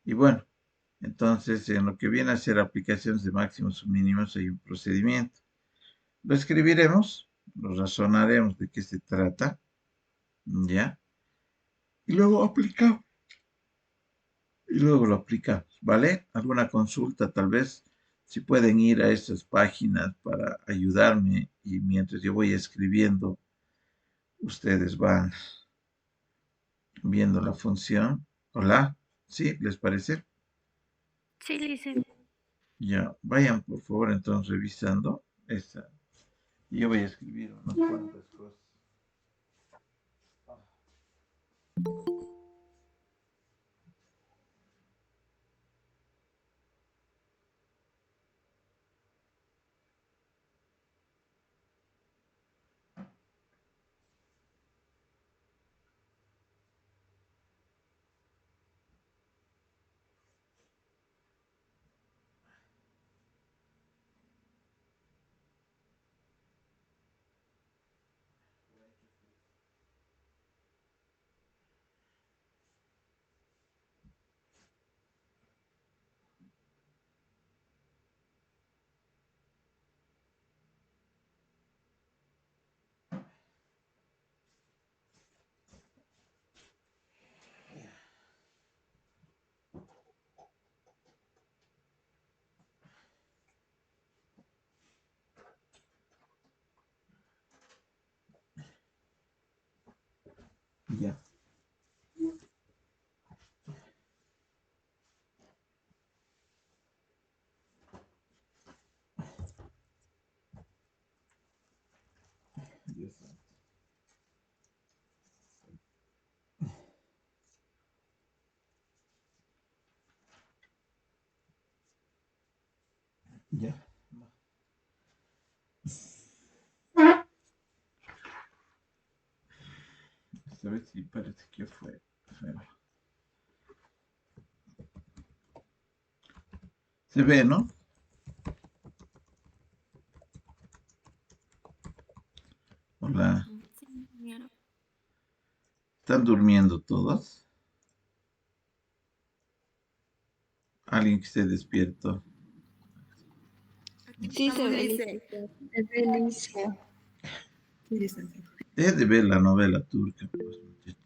Y bueno, entonces en lo que viene a ser aplicaciones de máximos o mínimos hay un procedimiento. Lo escribiremos, lo razonaremos de qué se trata, ¿ya? Y luego aplicamos. Y luego lo aplicamos, ¿vale? ¿Alguna consulta tal vez? Si pueden ir a esas páginas para ayudarme y mientras yo voy escribiendo, ustedes van viendo la función. Hola, ¿sí? ¿Les parece? Sí, lice. Ya, vayan por favor entonces revisando esta. Yo voy a escribir unas cuantas cosas. Ya. Ya. Esta vez sí parece que fue. Se ve, ¿no? Hola. Sí, señora. ¿Están durmiendo todos? ¿Alguien que esté despierto? Aquí Sí, se estamos, ve lice. listo. Se ve listo. Deje de ver la novela turca, pues, muchachos.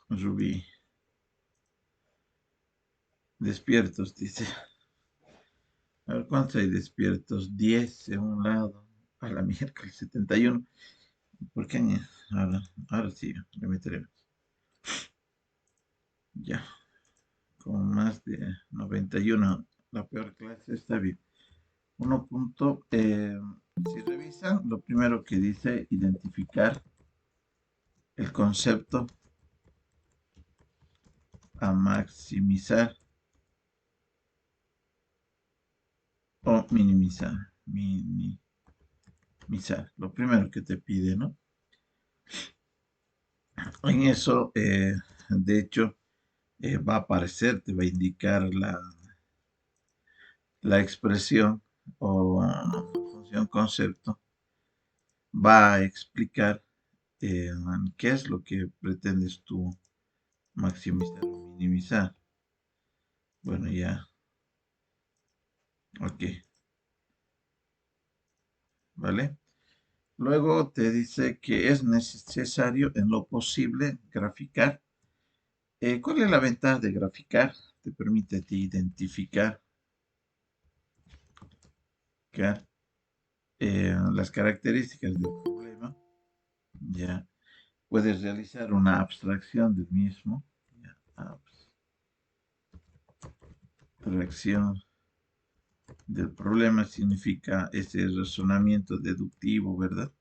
Rubí. Despiertos, dice. A ver, ¿cuántos hay despiertos? 10 en un lado. A la miércoles 71. ¿Por qué? Ahora sí, le meteremos. Ya, con más de 91. La peor clase está bien. Uno punto. Si revisan, lo primero que dice identificar el concepto a maximizar o minimizar. Minimizar. Lo primero que te pide, ¿no? En eso, de hecho, va a aparecer, te va a indicar la expresión o función concepto, va a explicar qué es lo que pretendes tú maximizar o minimizar. Bueno, ya, ok, ¿vale? Luego te dice que es necesario en lo posible graficar. ¿Cuál es la ventaja de graficar? Te permite a ti identificar las características del problema. Ya puedes realizar una abstracción del mismo. Ya, abstracción del problema significa ese razonamiento deductivo, ¿verdad?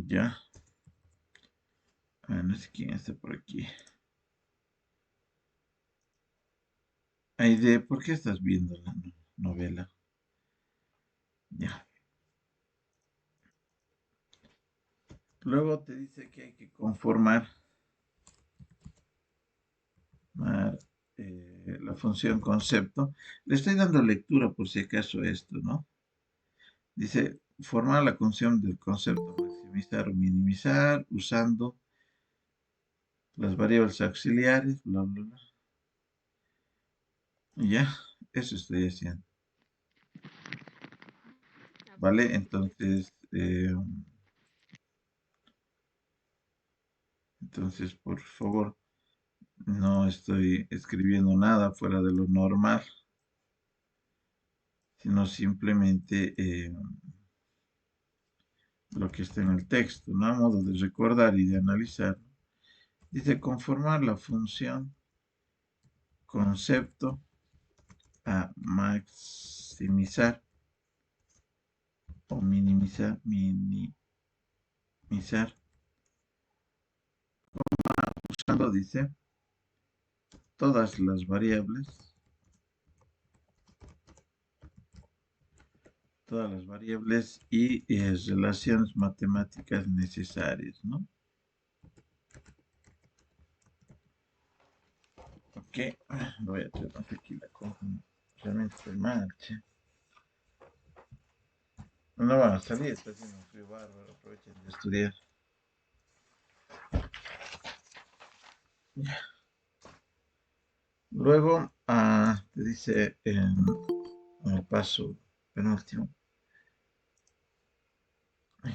Ya. No sé quién está por aquí. Aide, ¿por qué estás viendo la novela? Ya. Luego te dice que hay que conformar la función concepto. Le estoy dando lectura por si acaso esto, ¿no? Dice, formar la función del concepto máximo maximizar o minimizar usando las variables auxiliares, bla, bla, bla. Y ya, eso estoy haciendo. ¿Vale? Entonces, por favor, no estoy escribiendo nada fuera de lo normal, sino simplemente lo que está en el texto, ¿no? A modo de recordar y de analizar. Dice conformar la función concepto a maximizar o minimizar, usando, dice, todas las variables y relaciones matemáticas necesarias, ¿no? Ok, voy a tratar aquí la cosa. Realmente estoy mal, che. No van a salir, está haciendo un frío bárbaro, aprovechen de estudiar. Luego, te dice en el paso penúltimo.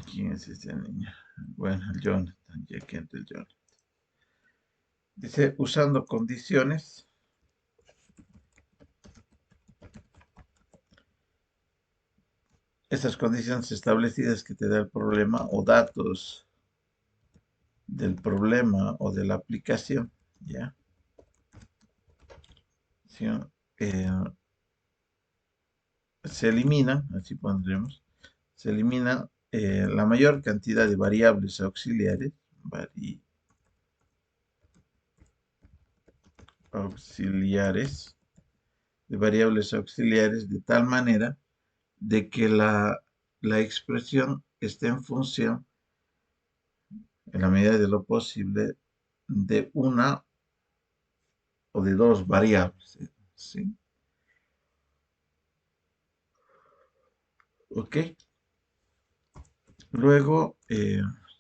¿Quién es este niño? Bueno, el Jonathan, ya que entra el Jonathan. Dice, usando condiciones. Estas condiciones establecidas que te da el problema o datos del problema o de la aplicación, ¿ya? Sí, eh, se elimina, así pondremos, se elimina la mayor cantidad de variables auxiliares, auxiliares, de variables auxiliares de tal manera de que la expresión esté en función, en la medida de lo posible, de una o de dos variables, ¿sí? ¿Ok? Luego,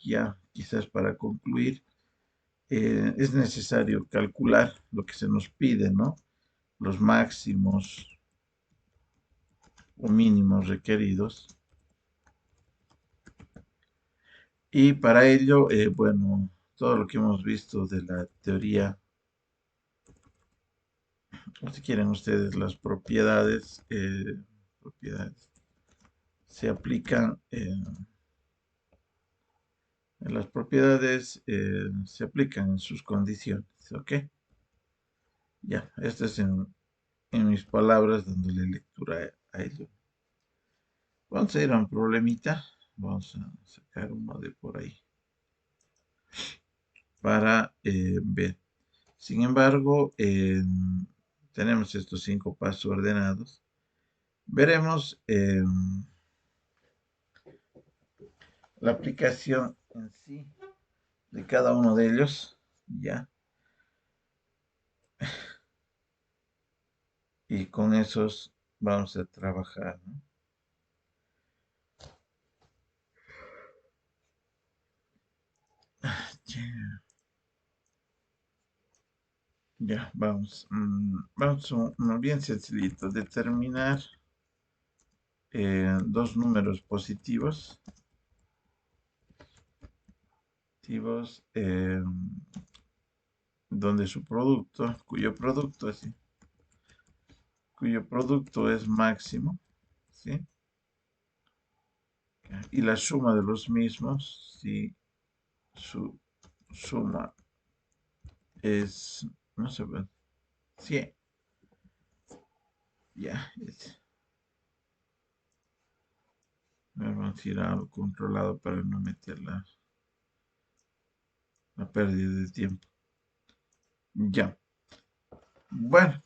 ya quizás para concluir, es necesario calcular lo que se nos pide, ¿no? Los máximos o mínimos requeridos. Y para ello, bueno, todo lo que hemos visto de la teoría, o si quieren ustedes las propiedades se aplican, las propiedades se aplican en sus condiciones, ¿ok? Ya, esto es en mis palabras dándole lectura a ello. Vamos a ir a un problemita, vamos a sacar uno de por ahí para ver. Sin embargo, tenemos estos 5 pasos ordenados. Veremos la aplicación en sí de cada uno de ellos, ya. Y con esos vamos a trabajar, ¿no? Ya, ya, vamos. Vamos a uno bien sencillito. Determinar dos números positivos. Donde su producto, cuyo producto es máximo, ¿sí? Y la suma de los mismos, si su suma es, no sé, 100, ya, vamos a ir a algo controlado para no meter la pérdida de tiempo. Ya, bueno,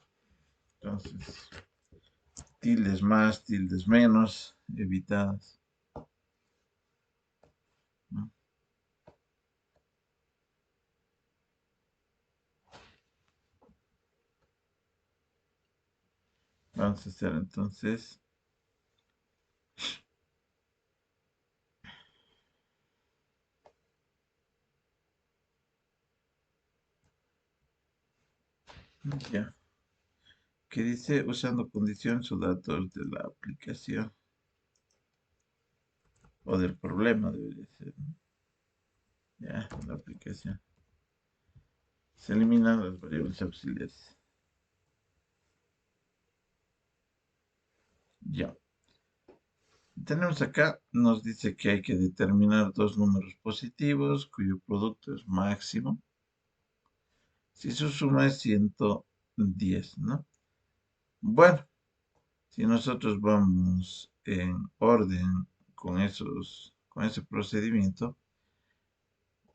entonces, tildes más, tildes menos, evitadas, ¿no? Vamos a hacer entonces Ya. Que dice usando condiciones o datos de la aplicación o del problema, debería ser, ¿no? Ya, la aplicación. Se eliminan las variables auxiliares. Ya. Tenemos acá, nos dice que hay que determinar dos números positivos cuyo producto es máximo. Si su suma es 110, ¿no? Bueno, si nosotros vamos en orden con ese procedimiento,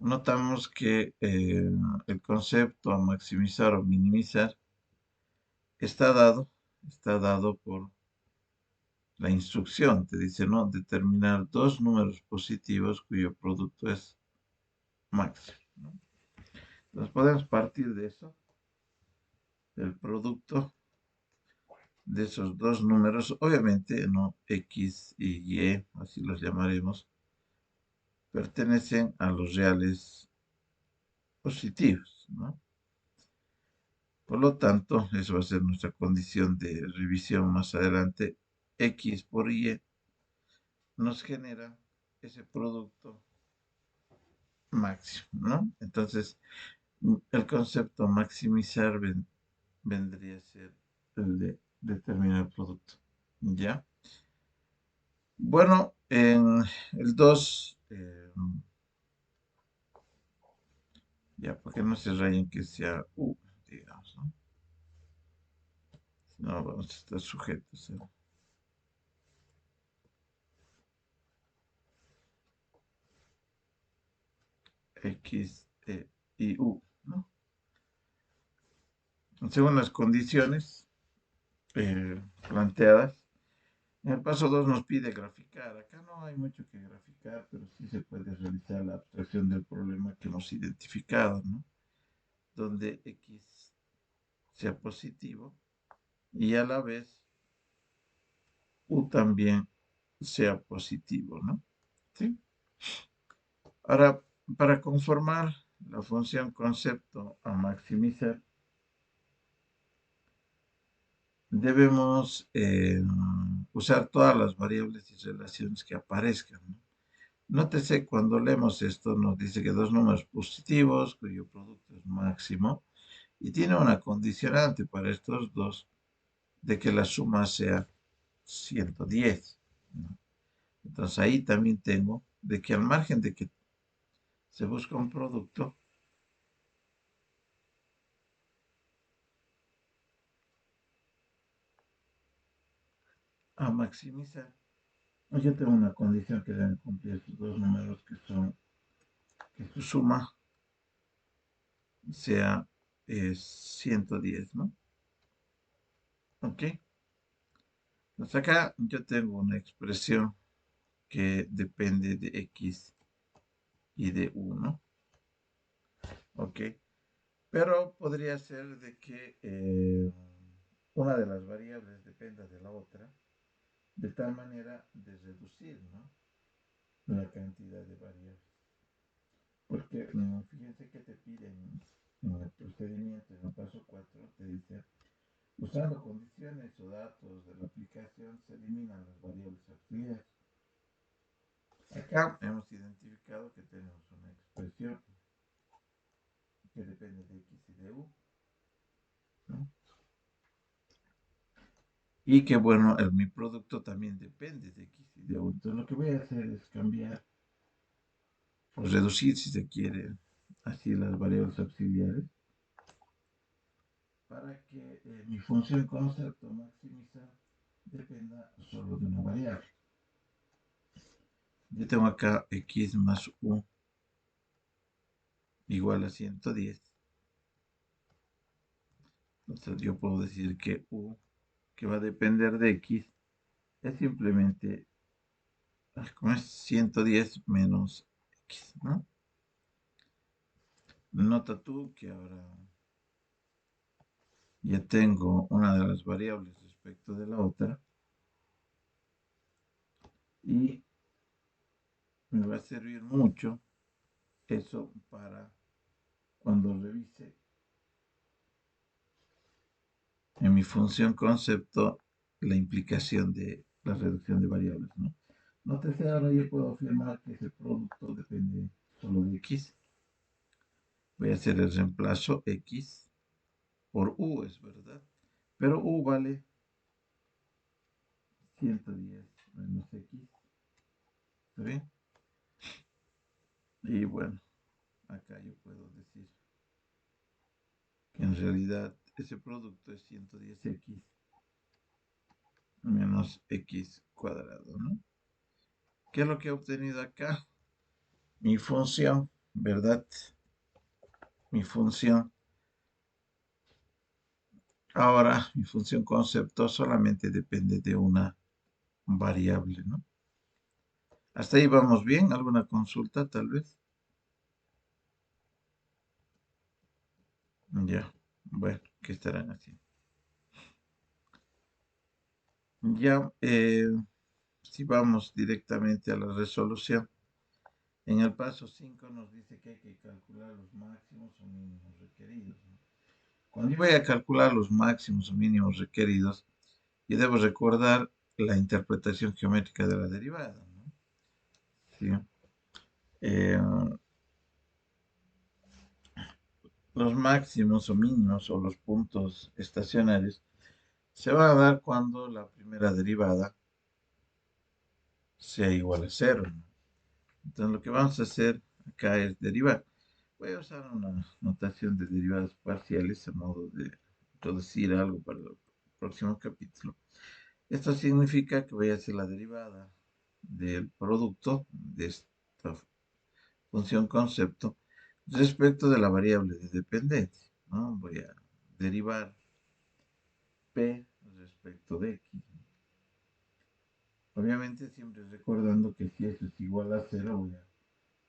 notamos que el concepto a maximizar o minimizar está dado por la instrucción. Te dice, ¿no? Determinar dos números positivos cuyo producto es máximo, ¿no? Entonces podemos partir de eso, del producto de esos dos números, obviamente, ¿no? X y Y, así los llamaremos, pertenecen a los reales positivos, ¿no? Por lo tanto, eso va a ser nuestra condición de revisión más adelante. X por Y nos genera ese producto máximo, ¿no? Entonces, el concepto maximizar vendría a ser el de determinar el producto, ¿ya? Bueno, en el 2, ya, porque no se rayen que sea U, digamos, ¿no? Si no, vamos a estar sujetos a X y U, ¿no? Según las condiciones planteadas, en el paso 2 nos pide graficar. Acá no hay mucho que graficar, pero sí se puede realizar la abstracción del problema que hemos identificado, ¿no? Donde X sea positivo y a la vez U también sea positivo, ¿no? ¿Sí? Ahora, para conformar la función concepto a maximizar, debemos usar todas las variables y relaciones que aparezcan, ¿no? Nótese, cuando leemos esto, nos dice que dos números positivos, cuyo producto es máximo, y tiene una condicionante para estos dos, de que la suma sea 110, ¿no? Entonces ahí también tengo de que al margen de que se busca un producto, a maximizar, yo tengo una condición que deben cumplir estos dos números, que son que su suma sea 110, ¿no? Ok. Pues acá yo tengo una expresión que depende de X y de 1, ¿ok? Pero podría ser de que una de las variables dependa de la otra, de tal manera de reducir, ¿no? La cantidad de variables. Porque fíjense que te piden en el procedimiento, en el paso 4, te dice, usando condiciones o datos de la aplicación, se eliminan las variables auxiliares. Acá hemos identificado que tenemos una expresión que depende de X y de U, ¿no? Y que bueno, mi producto también depende de X y de U. Entonces lo que voy a hacer es cambiar o reducir, si se quiere, así las variables auxiliares, para que mi función concepto maximizar dependa solo de una variable. Yo tengo acá X más U igual a 110. Entonces yo puedo decir que U, que va a depender de X, es simplemente, como es 110 menos X, ¿no? Nota tú que ahora ya tengo una de las variables respecto de la otra, y me va a servir mucho eso para cuando revise en mi función concepto la implicación de la reducción de variables, ¿no? Nótese ahora yo puedo afirmar que ese producto depende solo de x. Voy a hacer el reemplazo x por u, es verdad. Pero u vale 110 menos x. ¿Está bien? Y bueno, acá yo puedo decir que en realidad ese producto es 110x menos x cuadrado, ¿no? ¿Qué es lo que he obtenido acá? Mi función, ¿verdad? Mi función. Ahora, mi función concepto solamente depende de una variable, ¿no? Hasta ahí vamos bien. ¿Alguna consulta, tal vez? Ya, bueno, ¿qué estarán haciendo? Ya, si vamos directamente a la resolución. En el paso 5 nos dice que hay que calcular los máximos o mínimos requeridos, ¿no? Cuando yo voy a calcular los máximos o mínimos requeridos, yo debo recordar la interpretación geométrica de la derivada, ¿no? ¿Sí? Eh, los máximos o mínimos o los puntos estacionarios se van a dar cuando la primera derivada sea igual a cero, ¿no? Entonces lo que vamos a hacer acá es derivar. Voy a usar una notación de derivadas parciales a modo de introducir algo para el próximo capítulo. Esto significa que voy a hacer la derivada del producto de esta función concepto respecto de la variable de dependencia, ¿no? Voy a derivar p respecto de x. Obviamente siempre recordando que si eso es igual a cero voy a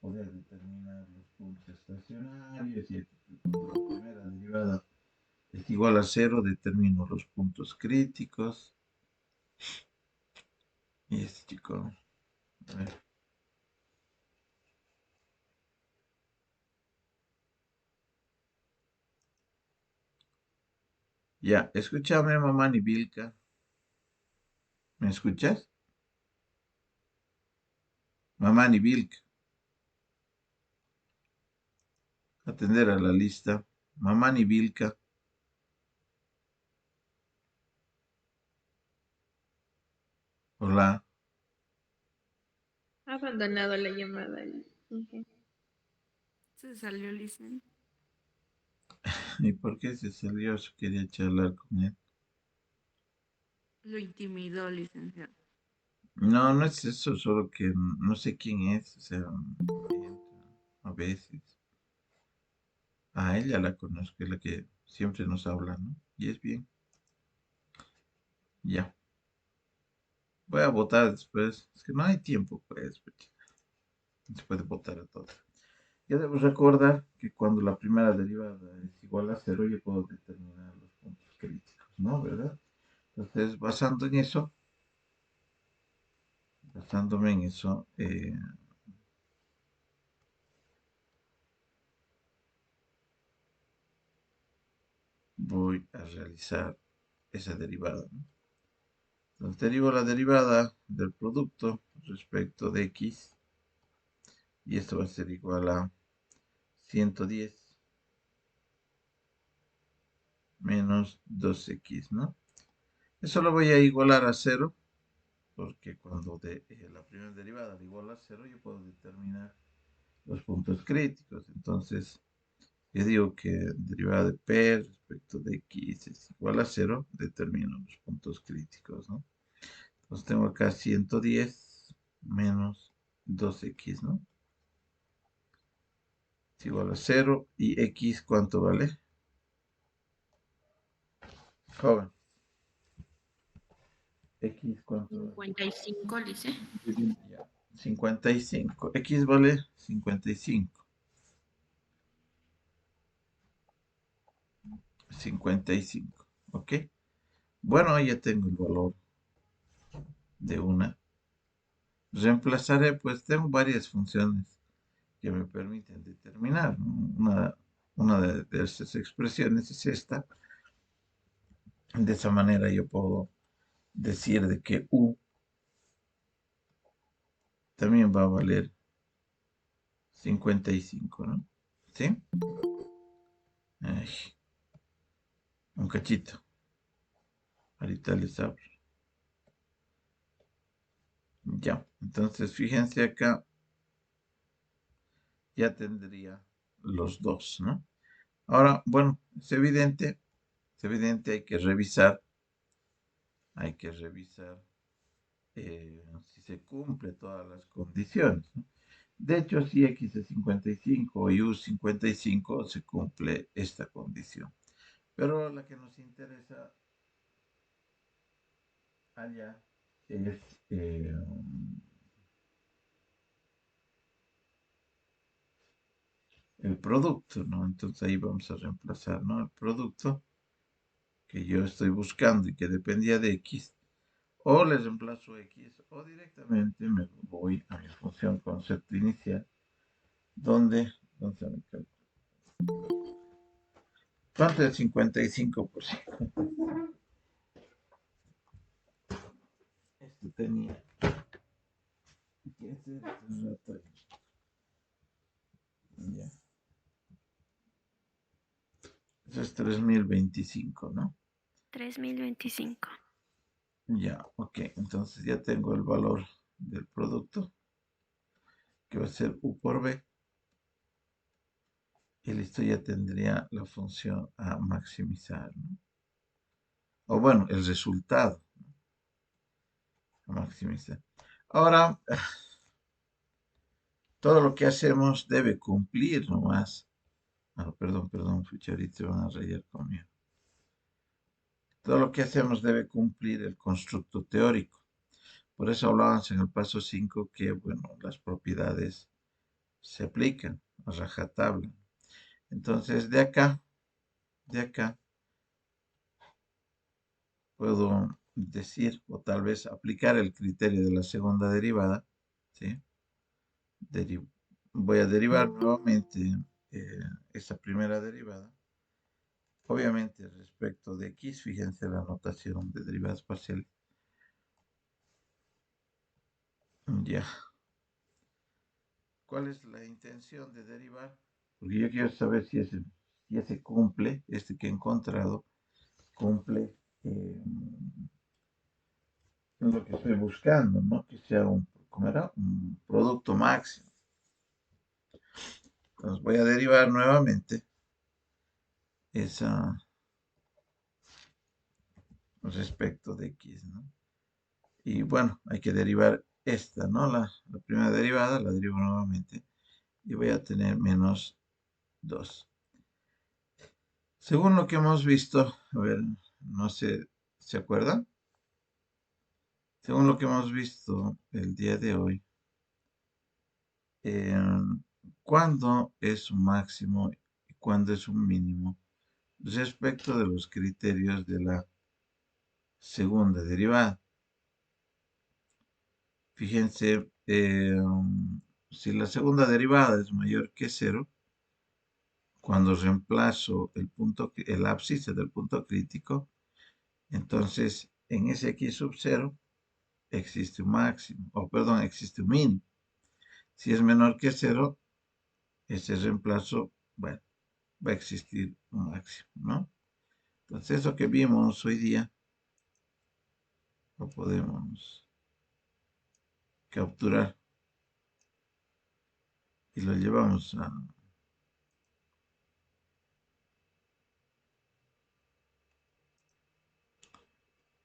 poder determinar los puntos estacionarios y la primera derivada es igual a cero, determino los puntos críticos. Y este chico, a ver, ya, escúchame, mamá ni Vilca. ¿Me escuchas? Mamá ni Vilca. Atender a la lista. Mamá ni Vilca. Hola. Ha abandonado la llamada. Ok. Se salió, Licen. ¿Y por qué se salió? Si quería charlar con él. Lo intimidó, licenciado. No, no es eso, solo que no sé quién es. O sea, entra a veces. A ella la conozco, es la que siempre nos habla, ¿no? Y es bien. Ya. Voy a votar después. Es que no hay tiempo, pues. Porque no se puede votar a todos. Ya debo recordar que cuando la primera derivada es igual a cero, yo puedo determinar los puntos críticos, ¿no? ¿Verdad? Entonces, basándome en eso, voy a realizar esa derivada, ¿no? Entonces, derivo la derivada del producto respecto de x, y esto va a ser igual a 110 menos 2x, ¿no? Eso lo voy a igualar a cero, porque cuando la primera derivada da igual a cero, yo puedo determinar los puntos críticos. Entonces, yo digo que derivada de p respecto de x es igual a cero, determino los puntos críticos, ¿no? Entonces tengo acá 110 menos 2x, ¿no? Es igual a cero. ¿Y x cuánto vale? Joven. ¿X cuánto vale? 55, Lice. Ya. 55. X vale 55. 55. ¿Ok? Bueno, ya tengo el valor de una. Reemplazaré, pues tengo varias funciones que me permiten determinar, ¿no? Una de estas expresiones es esta. De esa manera yo puedo decir de que U también va a valer 55, ¿no? ¿Sí? Ay, un cachito. Ahorita les hablo. Ya. Entonces, fíjense acá, ya tendría los dos, ¿no? Ahora, bueno, es evidente, hay que revisar si se cumple todas las condiciones, ¿no? De hecho, si X es 55 y U 55, se cumple esta condición. Pero la que nos interesa allá es el producto, ¿no? Entonces ahí vamos a reemplazar, ¿no? El producto que yo estoy buscando y que dependía de X, o le reemplazo X, o directamente me voy a mi función concepto inicial, donde, entonces, ¿cuánto es 55%? Este tenía que ser rato, ya. Eso es 3025, ¿no? 3025. Ya, ok. Entonces ya tengo el valor del producto, que va a ser U por B. Y listo, ya tendría la función a maximizar, ¿no? O bueno, el resultado a maximizar. Ahora, todo lo que hacemos debe cumplir nomás. Ah, perdón, fucha, ahorita se van a rayar conmigo. Todo lo que hacemos debe cumplir el constructo teórico. Por eso hablábamos en el paso 5 que, bueno, las propiedades se aplican a rajatabla. Entonces, de acá, puedo decir, o tal vez aplicar el criterio de la segunda derivada, ¿sí? Deri- Voy a derivar nuevamente eh, esa primera derivada. Obviamente, respecto de x, fíjense la notación de derivadas parciales. Ya. ¿Cuál es la intención de derivar? Porque yo quiero saber si ese cumple, este que he encontrado, cumple lo que estoy buscando, ¿no? Que sea ¿cómo era? Un producto máximo. Entonces voy a derivar nuevamente esa respecto de x, ¿no? Y bueno, hay que derivar esta, ¿no? La primera derivada, la derivo nuevamente y voy a tener menos 2. Según lo que hemos visto, a ver, no sé, ¿se acuerdan? Según lo que hemos visto el día de hoy, eh, ¿cuándo es un máximo y cuándo es un mínimo respecto de los criterios de la segunda derivada? Fíjense, si la segunda derivada es mayor que cero, cuando reemplazo el ábscice del punto crítico, entonces en ese x sub cero existe un máximo, o perdón, existe un mínimo. Si es menor que cero, ese reemplazo, bueno, va a existir un máximo, ¿no? Entonces eso que vimos hoy día lo podemos capturar y lo llevamos a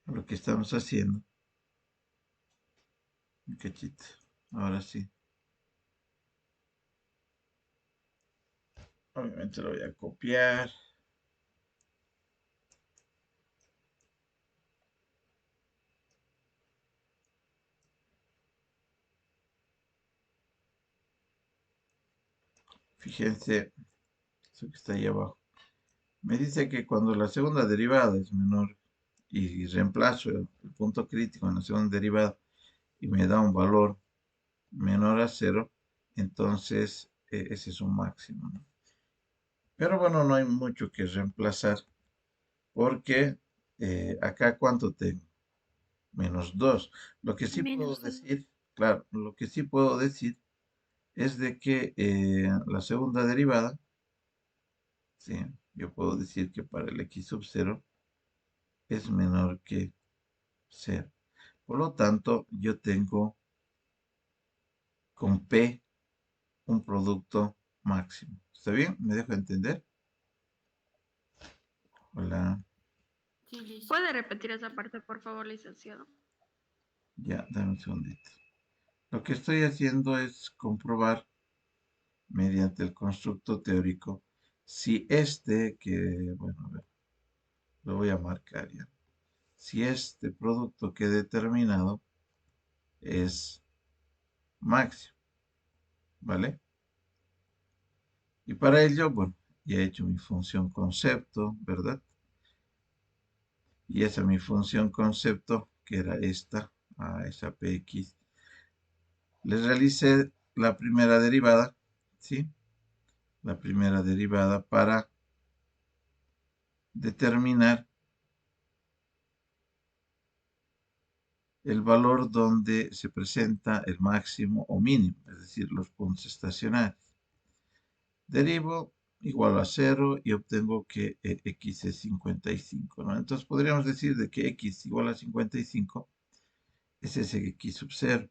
lo que estamos haciendo. Un cachito. Ahora sí. Obviamente lo voy a copiar. Fíjense, eso que está ahí abajo. Me dice que cuando la segunda derivada es menor y reemplazo el punto crítico en la segunda derivada y me da un valor menor a cero, entonces ese es un máximo, ¿no? Pero bueno, no hay mucho que reemplazar porque acá, ¿cuánto tengo? Menos 2. Lo que sí puedo Menos 2. decir, claro, lo que sí puedo decir es de que la segunda derivada, ¿sí? Yo puedo decir que para el x sub 0 es menor que 0. Por lo tanto, yo tengo con P un producto máximo. ¿Está bien? ¿Me dejo entender? Hola. Sí, listo. ¿Puede repetir esa parte, por favor, licenciado? Ya, dame un segundito. Lo que estoy haciendo es comprobar mediante el constructo teórico si este, que, bueno, a ver, lo voy a marcar ya. Si este producto que he determinado es máximo, ¿vale? Y para ello, bueno, ya he hecho mi función concepto, ¿verdad? Y esa mi función concepto, que era esta, a esa px, les realicé la primera derivada, ¿sí? La primera derivada para determinar el valor donde se presenta el máximo o mínimo, es decir, los puntos estacionarios. Derivo igual a 0 y obtengo que x es 55, ¿no? Entonces podríamos decir de que x igual a 55 es ese x sub 0.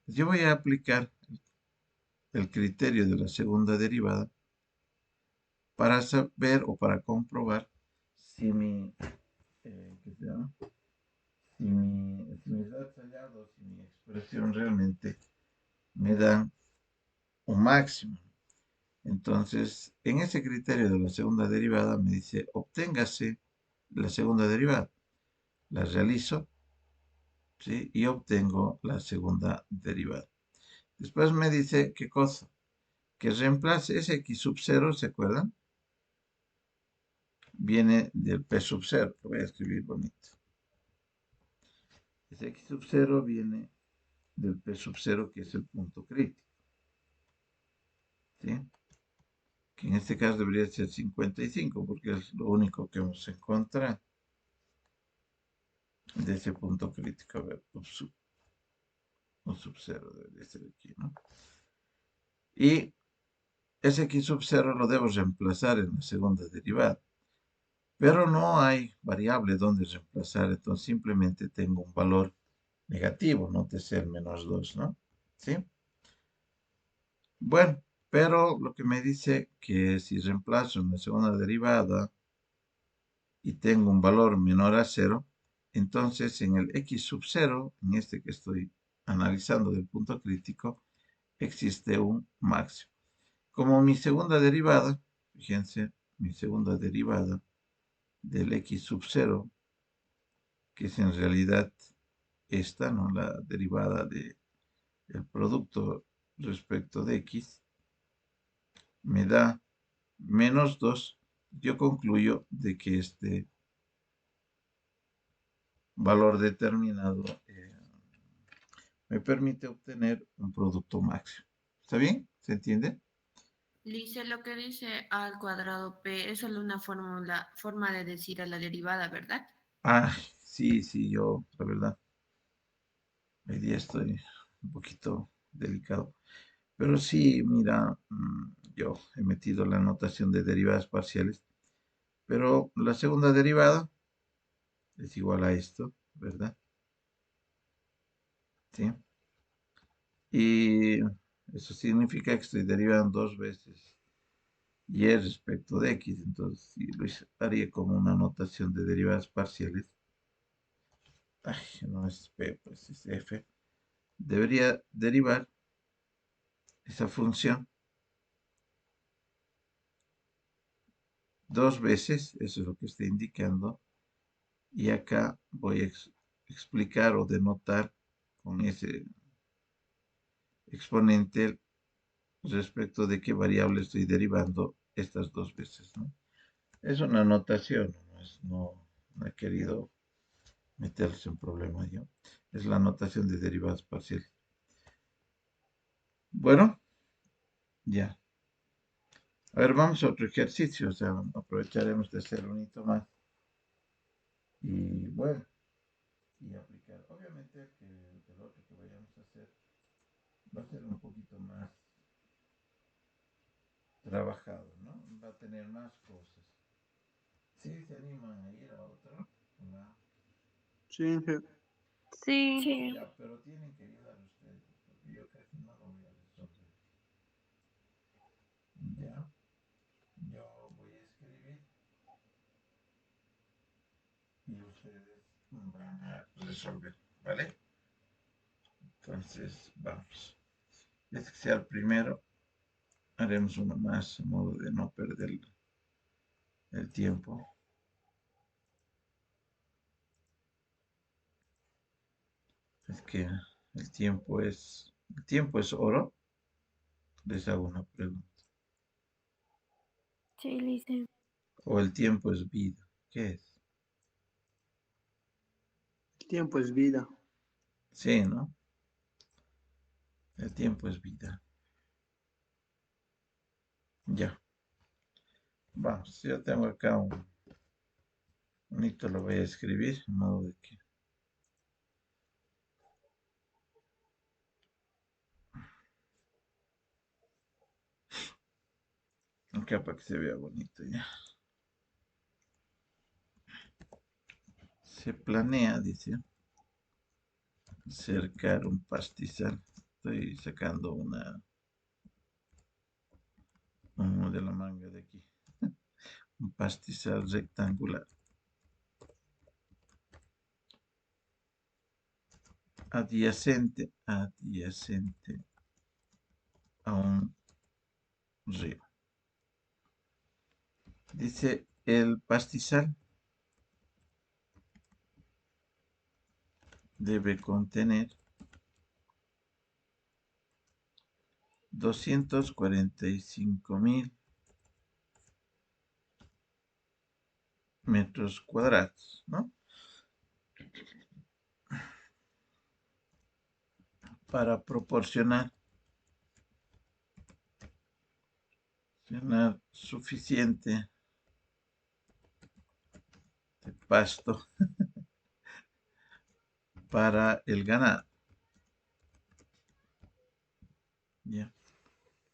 Yo voy a aplicar el criterio de la segunda derivada para saber o para comprobar si ¿qué se llama? Si mis datos hallados, si mi expresión realmente me dan un máximo. Entonces, en ese criterio de la segunda derivada me dice, obténgase la segunda derivada. La realizo, ¿sí? Y obtengo la segunda derivada. Después me dice, ¿qué cosa? Que reemplace ese x sub 0, ¿se acuerdan? Viene del p sub 0. Lo voy a escribir bonito. Ese x sub 0 viene del p sub 0, que es el punto crítico, ¿sí? Que en este caso debería ser 55, porque es lo único que vamos a encontrar de ese punto crítico. A ver, un sub 0 debería ser aquí, ¿no? Y ese x sub 0 lo debo reemplazar en la segunda derivada. Pero no hay variable donde reemplazar, entonces simplemente tengo un valor negativo, no te el menos 2, ¿no? ¿Sí? Bueno, pero lo que me dice que si reemplazo en la segunda derivada y tengo un valor menor a 0, entonces en el x sub 0, en este que estoy analizando del punto crítico, existe un máximo. Como mi segunda derivada, fíjense, mi segunda derivada del x sub 0, que es en realidad esta, ¿no? La derivada del producto respecto de x, me da menos 2. Yo concluyo de que este valor determinado me permite obtener un producto máximo. ¿Está bien? ¿Se entiende? Lice, lo que dice a al cuadrado p es solo una forma de decir a la derivada, ¿verdad? Ah, sí, sí, yo, la verdad, hoy día estoy un poquito delicado. Pero sí, mira, yo he metido la notación de derivadas parciales, pero la segunda derivada es igual a esto, ¿verdad? ¿Sí? Y eso significa que estoy derivando dos veces y respecto de x. Entonces, si lo haría como una notación de derivadas parciales, ay, no es p, pues es f, debería derivar esa función dos veces, eso es lo que está indicando, y acá voy a explicar o denotar con ese exponente respecto de qué variable estoy derivando estas dos veces, ¿no? Es una notación, no he querido meterse en problemas yo. Es la notación de derivadas parciales. Bueno, ya. A ver, vamos a otro ejercicio, o sea, aprovecharemos de hacer un hito más. Y bueno, y aplicar. Obviamente que el otro que vayamos a hacer va a ser un poquito más trabajado, ¿no? Va a tener más cosas. ¿Sí se animan a ir a otro? ¿No? Sí, sí. Sí. Sí, Ya, pero tienen que ayudar ustedes, porque yo casi no lo voy a resolver. Ya, yo voy a escribir y ustedes van a resolver, ¿vale? Entonces, vamos. Este que sea el primero, haremos uno más a modo de no perder el tiempo. Es que el tiempo es oro. Les hago una pregunta. sí, Lice. O el tiempo es vida. ¿Qué es? El tiempo es vida. Sí, ¿no? El tiempo es vida. Ya. Vamos, yo tengo acá un bonito, lo voy a escribir, de modo de que acá para que se vea bonito ya. Se planea, dice, cercar un pastizal. Estoy sacando uno de la manga de aquí. Un pastizal rectangular. Adyacente a un río. Dice, el pastizal debe contener 245.000 metros cuadrados, ¿no? Para proporcionar suficiente de pasto para el ganado. Ya.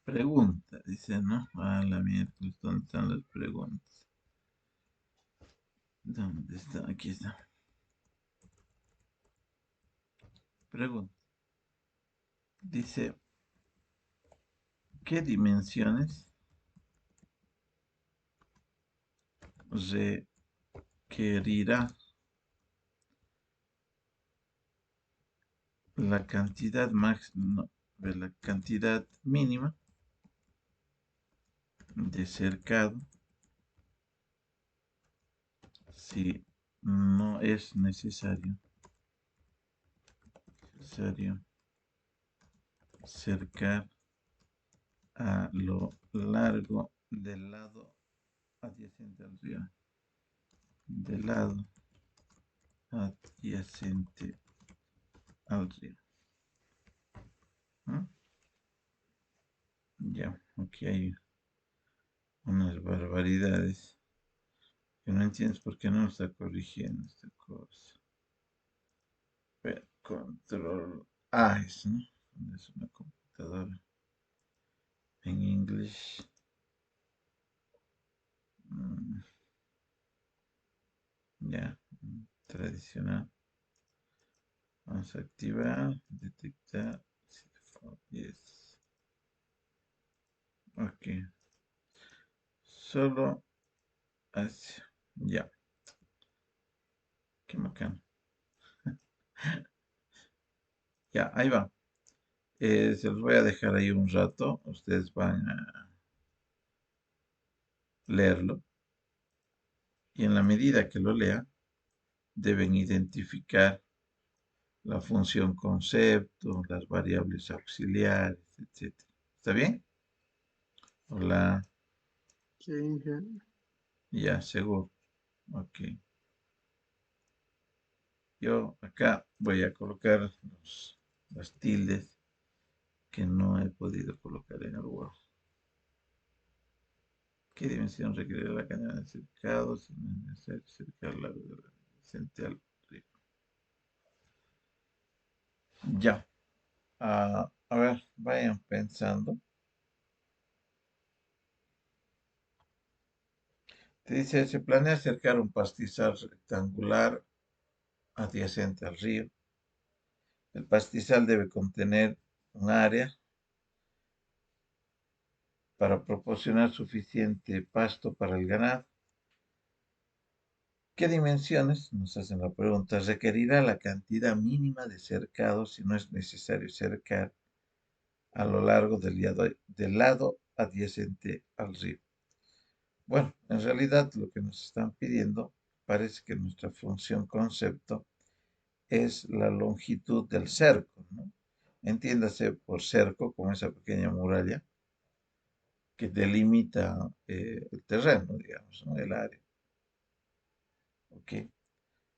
Pregunta, dice, ¿no? A la miércoles, ¿dónde están las preguntas? ¿Dónde está? Aquí está. Pregunta. Dice, ¿qué dimensiones requerirá la cantidad máxima, la cantidad mínima de cercado si no es necesario cercar a lo largo del lado adyacente al río? Del lado adyacente al río. ¿Mm? Ya, aquí hay unas barbaridades que no entiendes por qué no lo está corrigiendo esta cosa. Pero, control A es, ¿no? Es una computadora en inglés. Mm, ya, tradicional. Vamos a activar, detectar. Yes. Ok. Solo hacia. Ya. Qué bacán. Ya, ahí va. Se los voy a dejar ahí un rato. Ustedes van a leerlo. Y en la medida que lo lean, deben identificar la función concepto, las variables auxiliares, etcétera. ¿Está bien? Hola. Sí, sí. Ya, seguro. Ok. Yo acá voy a colocar las tildes que no he podido colocar en el Word. ¿Qué dimensión requiere la cadena de cercado? Si no es necesario cercar la adyacente al río. Ya. A ver, vayan pensando. Te dice, se planea acercar un pastizal rectangular adyacente al río. El pastizal debe contener un área para proporcionar suficiente pasto para el ganado. ¿Qué dimensiones? Nos hacen la pregunta. Requerirá la cantidad mínima de cercado si no es necesario cercar a lo largo del lado adyacente al río. Bueno, en realidad lo que nos están pidiendo parece que nuestra función concepto es la longitud del cerco, ¿no? Entiéndase por cerco como esa pequeña muralla que delimita el terreno, digamos, ¿no? El área. ¿Ok?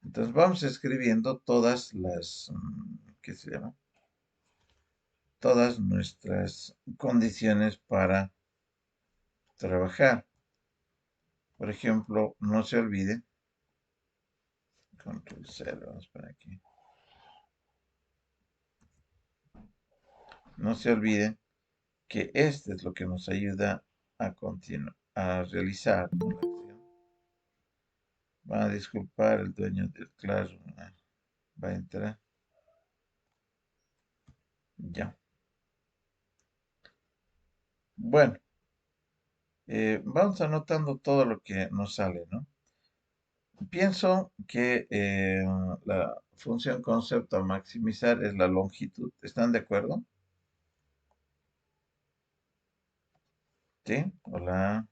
Entonces vamos escribiendo todas las, ¿qué se llama? Todas nuestras condiciones para trabajar. Por ejemplo, no se olvide, control 0, vamos para aquí. No se olviden que este es lo que nos ayuda a continuar, a realizar, ¿no? La acción. Van a disculpar el dueño del Classroom, va a entrar. Ya. Bueno, vamos anotando todo lo que nos sale, ¿no? Pienso que la función concepto a maximizar es la longitud. ¿Están de acuerdo? ¿Sí? Hola.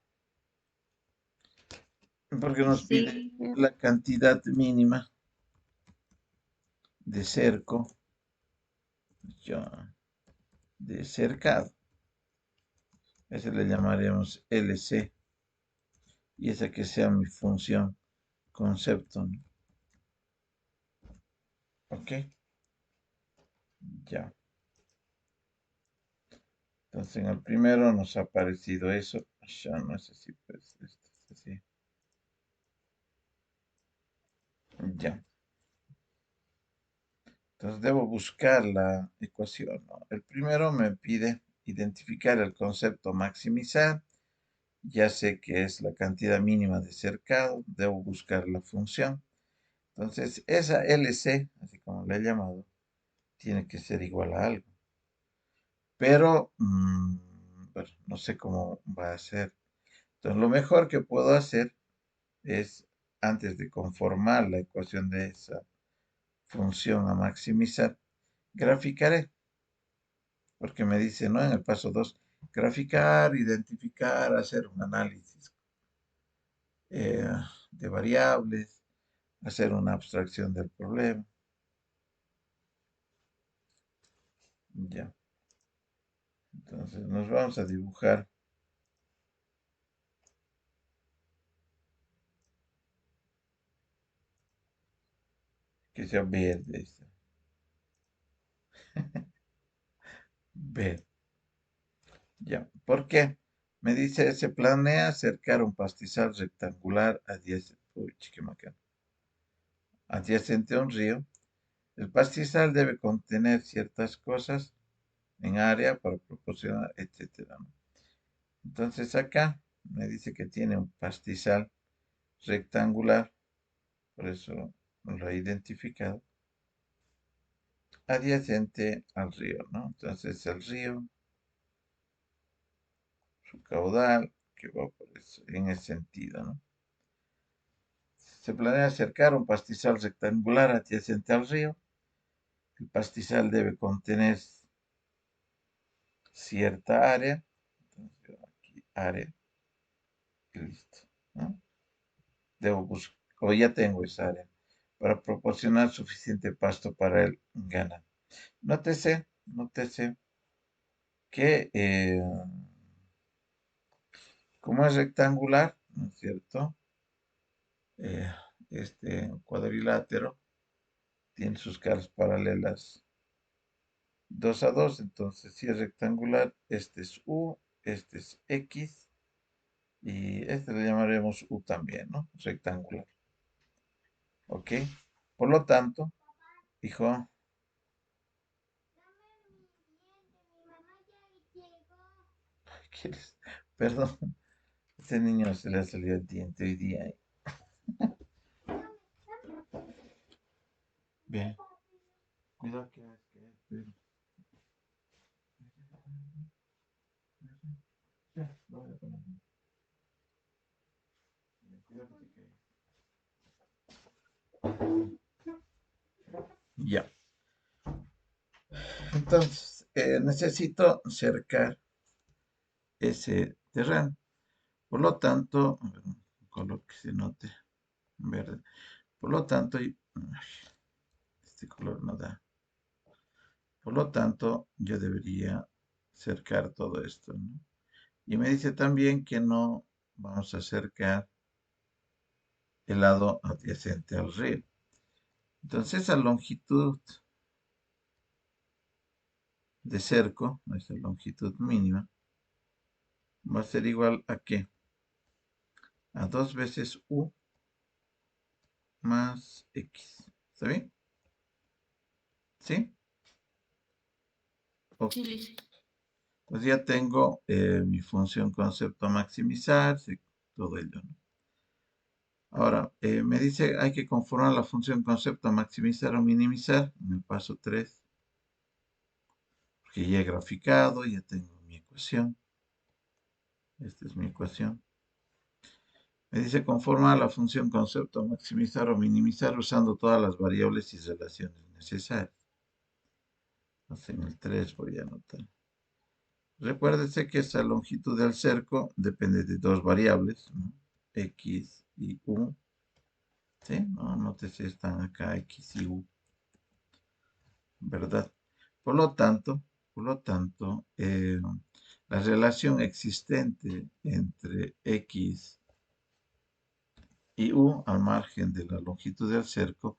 Porque nos pide Sí, la cantidad mínima de cerco, ya, de cercado. Ese le llamaremos LC. Y esa que sea mi función concepto, ¿no? ¿Ok? Ya. Entonces en el primero nos ha aparecido eso. Ya no es así, pues esto es así. Ya. Entonces debo buscar la ecuación, ¿no? El primero me pide identificar el concepto maximizar. Ya sé que es la cantidad mínima de cercado. Debo buscar la función. Entonces esa LC, así como le he llamado, tiene que ser igual a algo. Pero, bueno, no sé cómo va a ser. Entonces lo mejor que puedo hacer es, antes de conformar la ecuación de esa función a maximizar, graficaré. Porque me dice, ¿no? En el paso 2 graficar, identificar, hacer un análisis eh, de variables, hacer una abstracción del problema. Ya. Entonces nos vamos a dibujar que sea verde. Verde. Ya. ¿Por qué? Me dice, se planea acercar un pastizal rectangular adyacente a un río. El pastizal debe contener ciertas cosas en área para proporcionar, etcétera, ¿no? Entonces acá me dice que tiene un pastizal rectangular, por eso lo he identificado, adyacente al río, ¿no? Entonces el río, su caudal, que va en ese sentido, ¿no? Se planea acercar un pastizal rectangular adyacente al río. El pastizal debe contener cierta área. Entonces, aquí área y listo, ¿no? Debo buscar, o ya tengo esa área, para proporcionar suficiente pasto para el ganado. Nótese que como es rectangular, ¿no es cierto? Eh, este cuadrilátero tiene sus caras paralelas 2 a 2, entonces si es rectangular, este es U, este es X y este le llamaremos U también, ¿no? Rectangular. ¿Ok? Por lo tanto, hijo, ¿quieres? Perdón, este niño se le ha salido el diente hoy día. Bien, cuidado que ya, lo voy a poner. Cuidado que te caiga. Ya, entonces necesito cercar ese terreno. Por lo tanto, a ver, un color que se note verde. Por lo tanto, este color no da. Por lo tanto, yo debería cercar todo esto, ¿no? Y me dice también que no vamos a cercar el lado adyacente al río. Entonces, esa longitud de cerco, esa longitud mínima, va a ser igual a ¿qué? A 2 veces U más X. ¿Está bien? ¿Sí? Ok. Sí, listo. Pues ya tengo mi función concepto maximizar, sí, todo ello, ¿no? Ahora, me dice hay que conformar la función concepto maximizar o minimizar en el paso 3, porque ya he graficado, ya tengo mi ecuación. Esta es mi ecuación. Me dice conforma la función concepto maximizar o minimizar usando todas las variables y relaciones necesarias. Entonces en el 3 voy a anotar. Recuérdese que esa longitud del cerco depende de dos variables, ¿no? X y U. ¿Sí? No, nótese, están acá X y U, ¿verdad? Por lo tanto, la relación existente entre X y U al margen de la longitud del cerco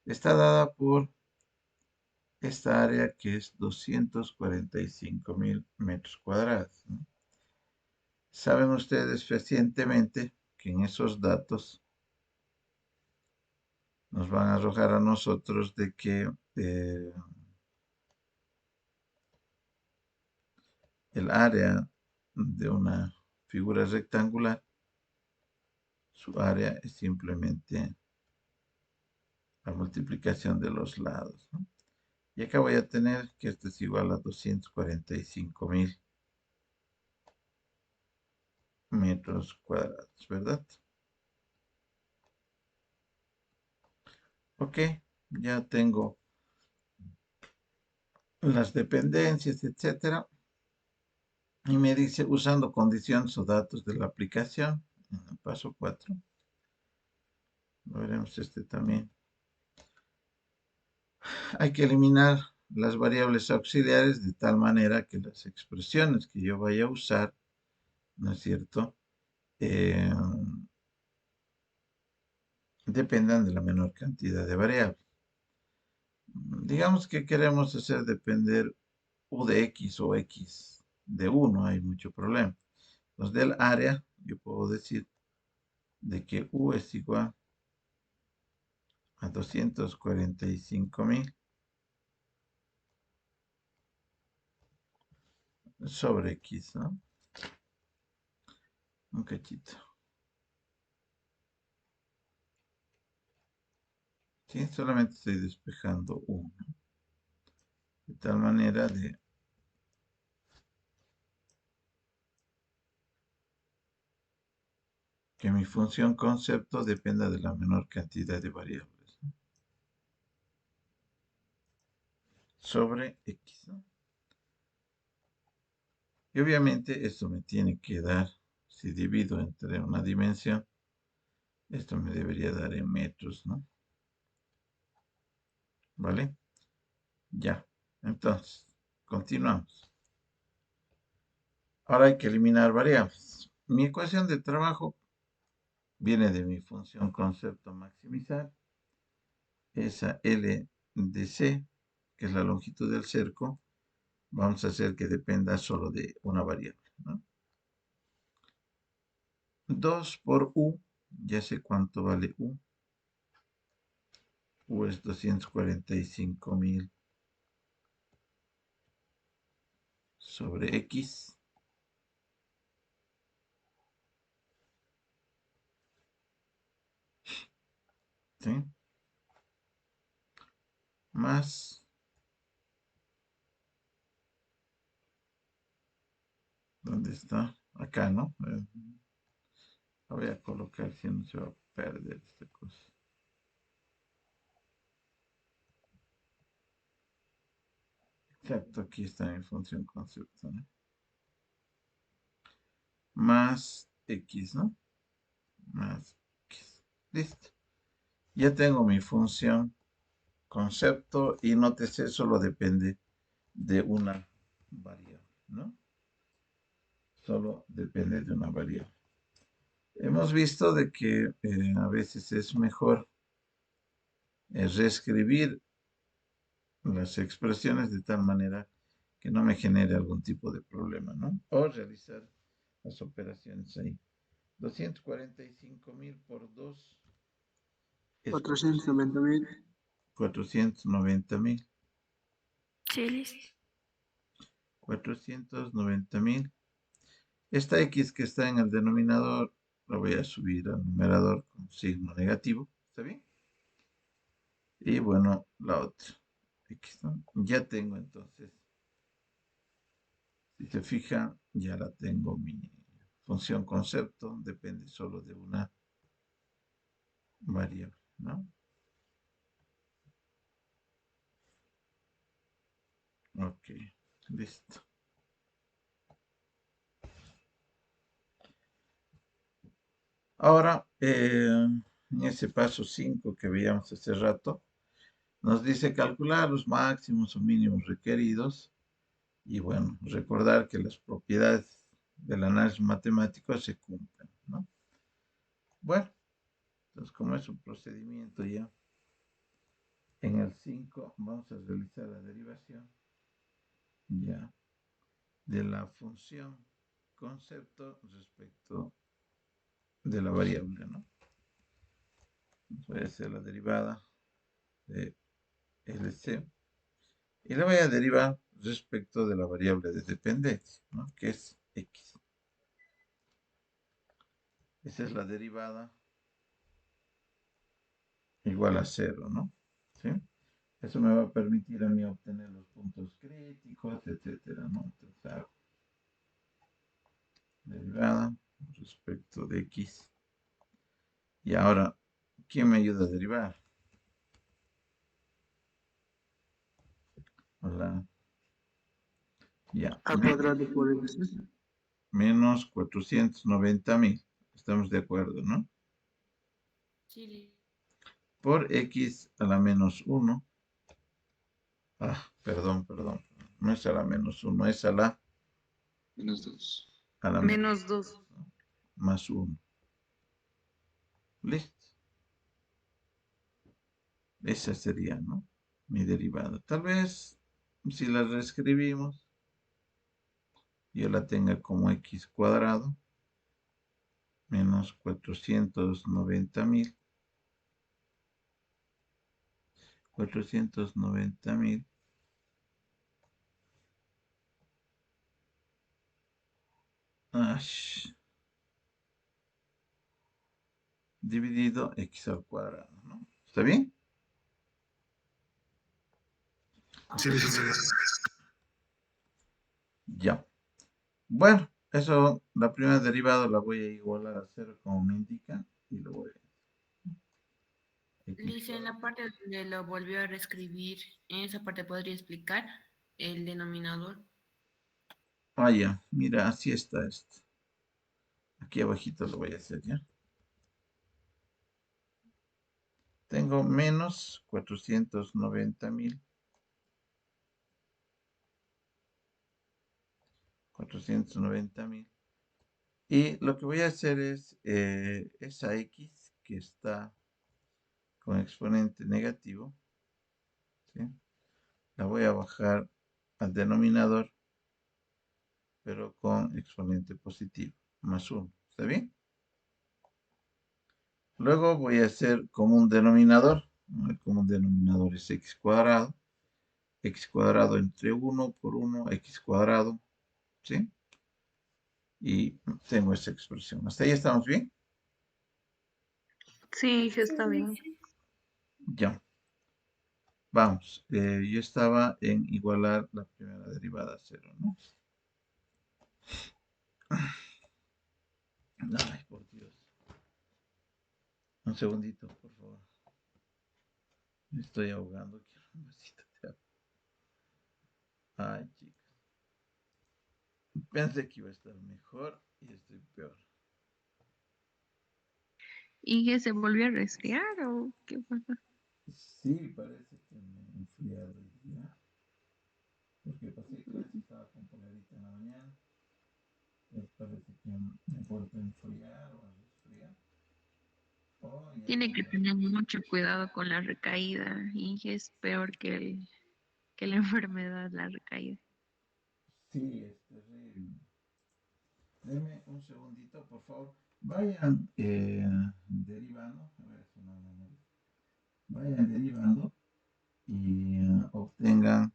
está dada por esta área que es 245.000 metros cuadrados, ¿no? Saben ustedes fehacientemente que en esos datos nos van a arrojar a nosotros de que el área de una figura rectangular, su área es simplemente la multiplicación de los lados, ¿no? Y acá voy a tener que esto es igual a 245.000 metros cuadrados, ¿verdad? Ok, ya tengo las dependencias, etcétera. Y me dice usando condiciones o datos de la aplicación, en el paso 4. Veremos este también. Hay que eliminar las variables auxiliares de tal manera que las expresiones que yo vaya a usar, ¿no es cierto?, Eh, dependan de la menor cantidad de variables. Digamos que queremos hacer depender U de X o X de 1, hay mucho problema. Entonces, del área, yo puedo decir de que U es igual a 245.000 sobre X, ¿no? Un cachito. ¿Sí? Solamente estoy despejando uno. De tal manera de que mi función concepto dependa de la menor cantidad de variables, ¿no? Sobre X, ¿no? Y obviamente esto me tiene que dar, si divido entre una dimensión, esto me debería dar en metros, ¿no? ¿Vale? Ya. Entonces, continuamos. Ahora hay que eliminar variables. Mi ecuación de trabajo viene de mi función concepto maximizar. Esa L de C, que es la longitud del cerco, vamos a hacer que dependa solo de una variable, ¿no? 2 por U, ya sé cuánto vale U. U es 245.000 sobre X. ¿Sí? Más, ¿dónde está? Acá, ¿no? La voy a colocar si no se va a perder esta cosa. Exacto, aquí está mi función concepto, ¿no? Más X, ¿no? Más X. Listo. Ya tengo mi función concepto y nótese, solo depende de una variable, ¿no? Solo depende de una variable. Hemos visto de que a veces es mejor reescribir las expresiones de tal manera que no me genere algún tipo de problema, ¿no? O realizar las operaciones ahí. 245.000 por 2 es 490.000. 490.000. Sí, listo. 490.000. Esta X que está en el denominador la voy a subir al numerador con signo negativo. ¿Está bien? Y bueno, la otra. X, ¿no? Ya tengo entonces, si se fija, ya la tengo mi función concepto. Depende solo de una variable, ¿no? Ok, listo. Ahora, en ese paso 5 que veíamos hace rato, nos dice calcular los máximos o mínimos requeridos y bueno, recordar que las propiedades del análisis matemático se cumplen, ¿no? Bueno, entonces como es un procedimiento ya, en el 5 vamos a realizar la derivación ya de la función concepto respecto de la variable, ¿no? Voy a hacer la derivada de LC y la voy a derivar respecto de la variable de dependencia, ¿no? Que es X. Esa es la derivada igual a 0, ¿no? ¿Sí? Eso me va a permitir a mí obtener los puntos críticos, etcétera, ¿no? Entonces hago derivada respecto de X. Y ahora, ¿quién me ayuda a derivar? Hola. Ya. A cuadrado por X. Menos 490.000. Estamos de acuerdo, ¿no? Sí, Por X a la menos 1. Ah, perdón. No es a la menos 1, es a la Menos 2. a la Menos 2. ¿no? Más 1. Listo. Esa sería, ¿no? Mi derivada. Tal vez, si la reescribimos, yo la tenga como X cuadrado menos 490.000. 490.000 dividido X al cuadrado, ¿no? ¿Está bien? Sí, sí, sí. Ya. Bueno, eso, la primera derivada la voy a igualar a 0 como me indica y lo voy a X Lice, en cuadrado. la parte donde lo volvió a reescribir, en esa parte podría explicar el denominador. Ah, ya, mira, así está esto. Aquí abajito lo voy a hacer, ¿ya? Tengo menos 490.000. 490.000. Y lo que voy a hacer es esa X que está con exponente negativo, ¿sí? La voy a bajar al denominador, pero con exponente positivo, más 1. ¿Está bien? Luego voy a hacer como un denominador El común denominador es x cuadrado. X cuadrado entre 1 por 1, x cuadrado. ¿Sí? Y tengo esta expresión. ¿Hasta ahí estamos bien? Sí, está bien. Ya. Vamos. Yo estaba en igualar la primera derivada a cero, ¿no? Ay, por Dios. Un segundito, por favor. Me estoy ahogando. Quiero un vasito de agua. Ay, chicos. Pensé que iba a estar mejor y estoy peor. ¿Y que se volvió a resfriar o qué pasa? Sí, parece que me he enfriado el día. Porque pasé clase, estaba con polerita en la mañana. Parece que me he vuelto a enfriar o a resfriar. Oh, ya Tiene que tengo. tener mucho cuidado con la recaída y es peor que la enfermedad, la recaída. Sí, es terrible. Deme un segundito, por favor. Vayan derivando. A ver, eso no. Vayan derivando y obtengan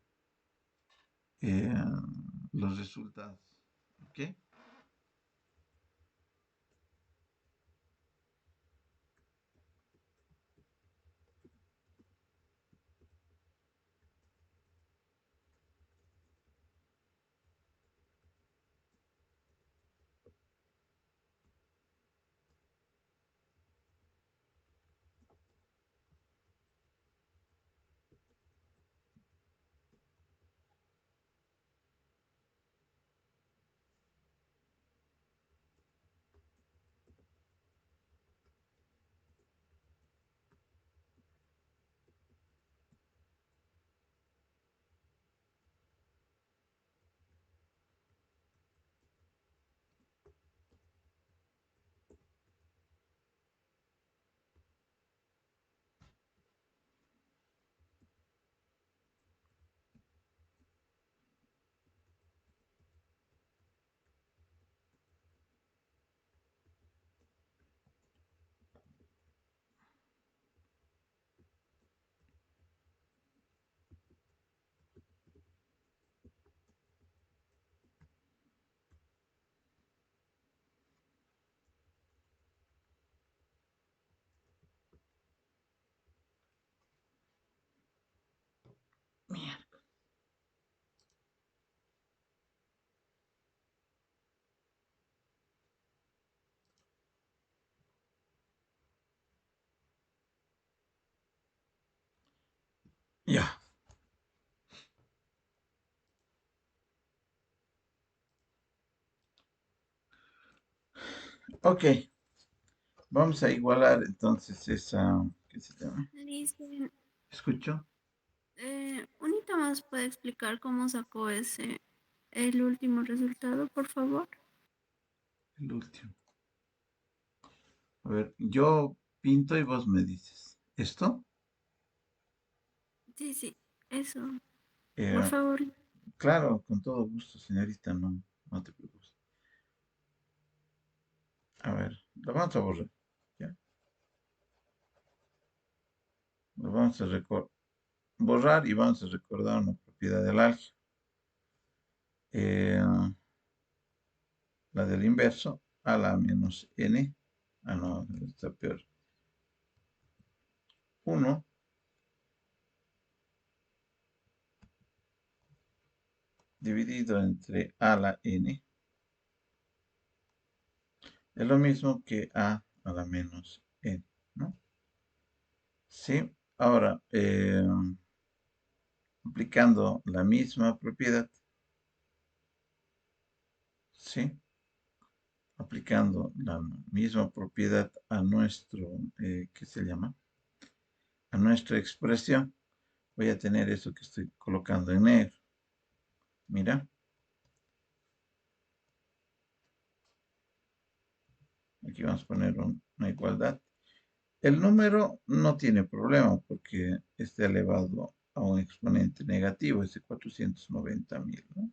eh, los resultados. ¿Ok? Ya. Ok. Vamos a igualar entonces esa. ¿Qué se llama? Listo. ¿Escucho? Unita más puede explicar cómo sacó el último resultado, por favor. El último. A ver, yo pinto y vos me dices. ¿Esto? Sí, sí, eso, por Eh, favor. claro, con todo gusto, señorita, no te preocupes. A ver, lo vamos a borrar. ¿Ya? Lo vamos a borrar y vamos a recordar una propiedad del álgebra. La del inverso, a la menos n. Ah, no, está peor. 1 dividido entre a la n es lo mismo que a la menos n, ¿no? Sí, ahora, aplicando la misma propiedad, ¿sí? Aplicando la misma propiedad a nuestro, ¿qué se llama? A nuestra expresión, voy a tener eso que estoy colocando en negro. Mira, aquí vamos a poner una igualdad. El número no tiene problema porque está elevado a un exponente negativo, es de 490.000, ¿no?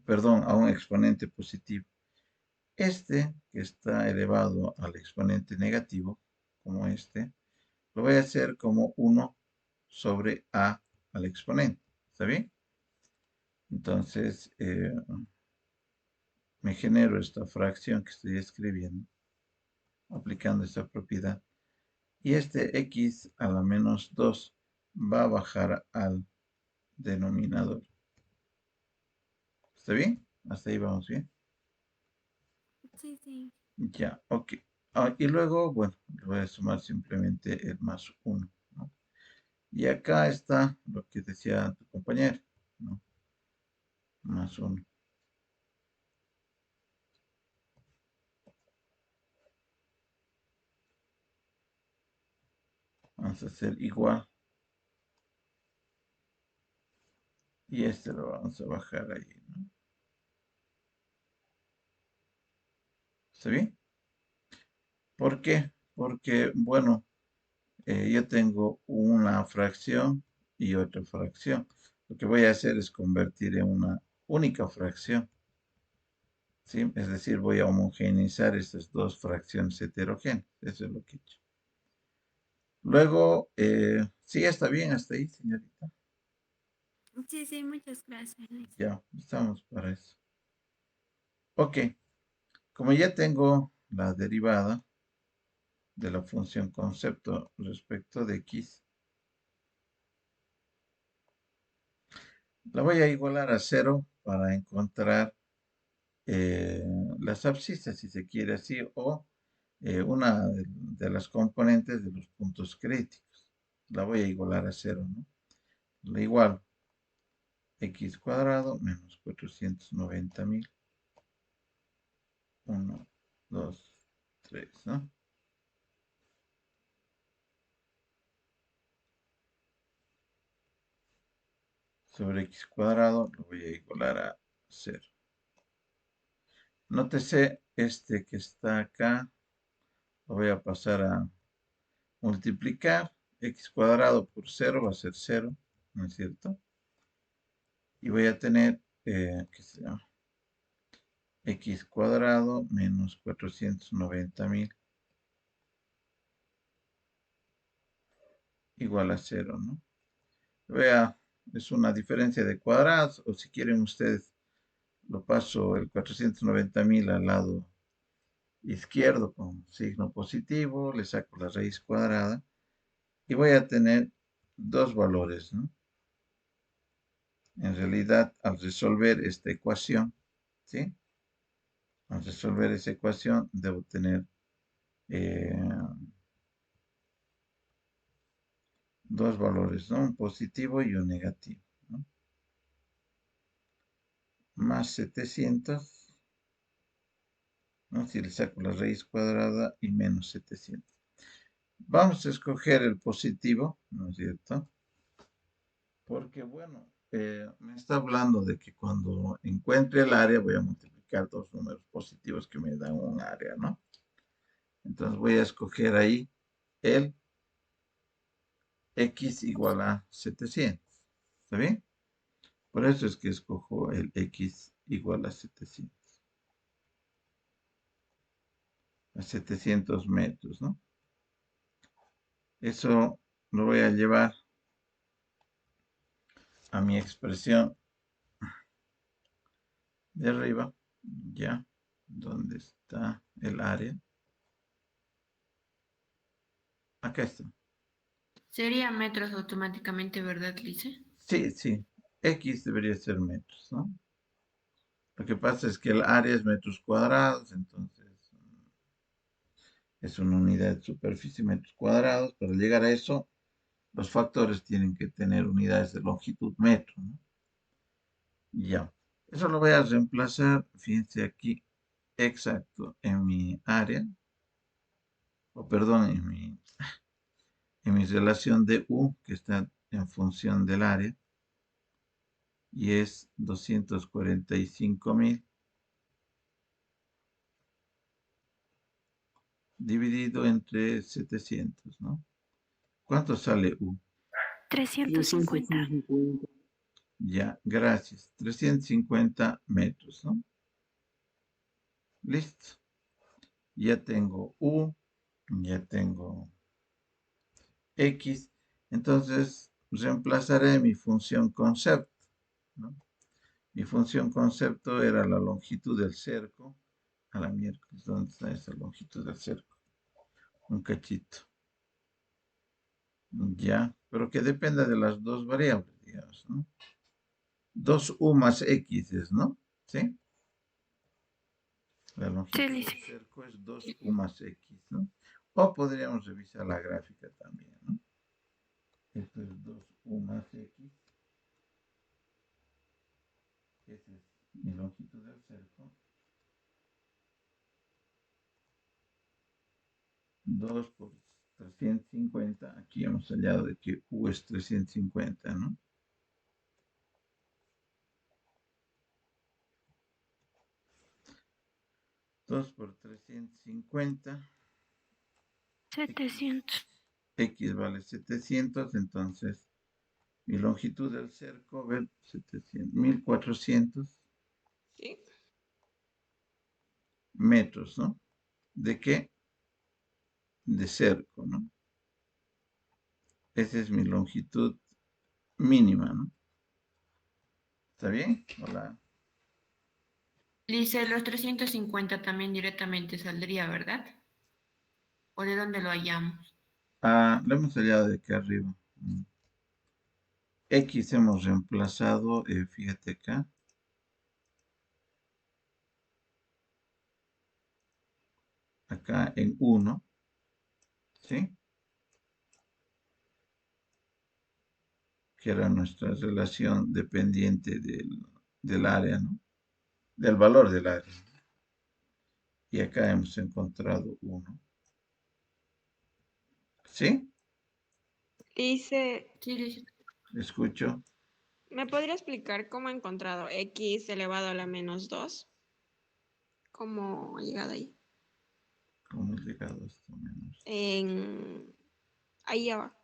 Perdón, a un exponente positivo. Este, que está elevado al exponente negativo, como este, lo voy a hacer como 1 sobre a al exponente. ¿Está bien? Entonces, me genero esta fracción que estoy escribiendo, aplicando esta propiedad. Y este x a la menos 2 va a bajar al denominador. ¿Está bien? Hasta ahí vamos bien. Sí, sí. Ya, ok. Y luego, bueno, le voy a sumar simplemente el más 1, ¿no? Y acá está lo que decía tu compañero, ¿no? Más 1. Vamos a hacer igual. Y este lo vamos a bajar ahí, ¿no? ¿Está bien? ¿Por qué? Porque, bueno, yo tengo una fracción y otra fracción. Lo que voy a hacer es convertir en una única fracción, ¿sí? Es decir, voy a homogeneizar estas dos fracciones heterogéneas. Eso es lo que he hecho. Luego, sí, está bien hasta ahí, señorita. Sí, sí, muchas gracias, Luis. Ya, estamos para eso. Ok, como ya tengo la derivada de la función concepto respecto de x, la voy a igualar a 0 para encontrar eh, las abscisas, si se quiere así, o una de las componentes de los puntos críticos. La voy a igualar a 0, ¿no? La igual x cuadrado menos 490.000. 1, 2, 3, ¿no? Sobre x cuadrado lo voy a igualar a 0. Nótese este que está acá, lo voy a pasar a multiplicar. X cuadrado por 0 va a ser 0, ¿no es cierto? Y voy a tener, ¿qué se llama? X cuadrado menos 490.000 igual a 0, ¿no? Vea, es una diferencia de cuadrados, o si quieren ustedes, lo paso el 490.000 al lado izquierdo con signo positivo, le saco la raíz cuadrada y voy a tener dos valores, ¿no? En realidad, al resolver esta ecuación, ¿sí? Al resolver esa ecuación, debo tener eh, dos valores, ¿no? Un positivo y un negativo, ¿no? Más 700, ¿no? Si le saco la raíz cuadrada y menos 700. Vamos a escoger el positivo, ¿no es cierto? Porque, bueno, me está hablando de que cuando encuentre el área voy a multiplicar dos números positivos que me dan un área, ¿no? Entonces voy a escoger ahí el x igual a 700. ¿Está bien? Por eso es que escojo el x igual a 700. A 700 metros, ¿no? Eso lo voy a llevar a mi expresión de arriba, ya, donde está el área. Acá está. Sería metros automáticamente, ¿verdad, Lice? Sí, sí, x debería ser metros, ¿no? Lo que pasa es que el área es metros cuadrados, entonces es una unidad de superficie, metros cuadrados. Para llegar a eso, los factores tienen que tener unidades de longitud metro, ¿no? Ya, eso lo voy a reemplazar, fíjense aquí, exacto, en mi área, o perdón, en mi relación de U, que está en función del área, y es 245.000 dividido entre 700, ¿no? ¿Cuánto sale U? 350. 350. Ya, gracias. 350 metros, ¿no? Listo. Ya tengo U, ya tengo X. Entonces, reemplazaré mi función concepto, ¿no? Mi función concepto era la longitud del cerco. A la miércoles, ¿dónde está esa longitud del cerco? Un cachito. Ya, pero que dependa de las dos variables, digamos, ¿no? 2u más x es, ¿no? ¿Sí? La Sí, longitud del Lice. cerco es 2u más x, ¿no? O podríamos revisar la gráfica también, ¿no? Esto es 2u más x. Esa es mi longitud del cerco. 2 por 350. Aquí hemos hallado de que u es 350, ¿no? Dos por 350. 700. X vale 700, entonces mi longitud del cerco, a ver, 700, 1400 Sí. metros, ¿no? ¿De qué? De cerco, ¿no? Esa es mi longitud mínima, ¿no? ¿Está bien? Hola. Dice los 350 también directamente saldría, ¿verdad? ¿O de dónde lo hallamos? Ah, lo hemos hallado de aquí arriba. X hemos reemplazado, fíjate acá, acá en 1, ¿sí? Que era nuestra relación dependiente del área, ¿no? Del valor del área. Y acá hemos encontrado 1. ¿Sí? Dice, Sí, dice. Escucho. ¿me podría explicar cómo ha encontrado x elevado a la menos 2? ¿Cómo ha llegado ahí? ¿Cómo he llegado a esto menos? En... Ahí abajo.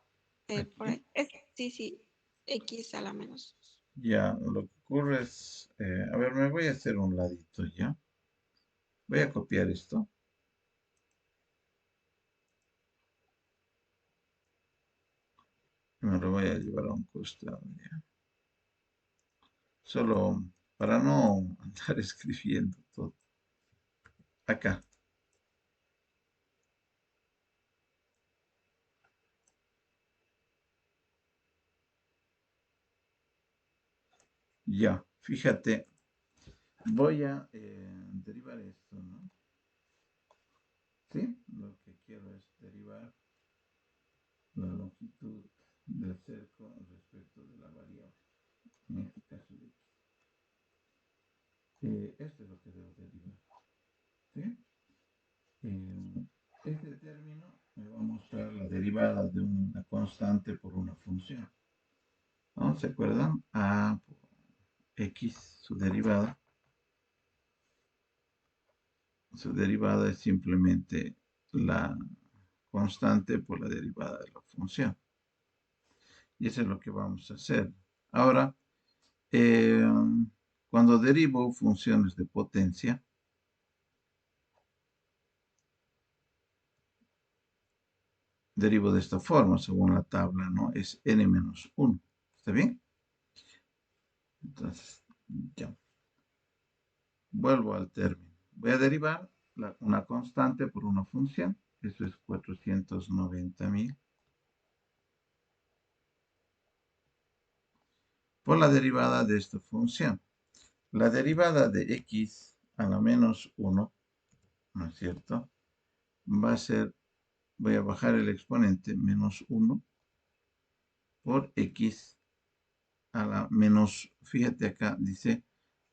Por Aquí. ahí. Sí, sí. X a la menos 2. Ya, lo que ocurre es, a ver, me voy a hacer un ladito ya. Voy a copiar esto. Y me lo voy a llevar a un costado ya. Solo para no andar escribiendo todo. Acá. Ya, fíjate. Voy a derivar esto, ¿no? ¿Sí? Lo que quiero es derivar la longitud del cerco respecto de la variable. En este caso de x. Esto es lo que debo derivar. ¿Sí? Este término me va a mostrar la derivada de una constante por una función, ¿no? ¿Se acuerdan? A por x, su derivada. Su derivada es simplemente la constante por la derivada de la función. Y eso es lo que vamos a hacer. Ahora, eh, cuando derivo funciones de potencia, derivo de esta forma, según la tabla, ¿no? Es n menos 1. ¿Está bien? Entonces, ya. Vuelvo al término. Voy a derivar una constante por una función. Eso es 490.000. Por la derivada de esta función. La derivada de x a la menos 1, ¿no es cierto? Va a ser, voy a bajar el exponente, menos 1 por x a la menos, fíjate acá, dice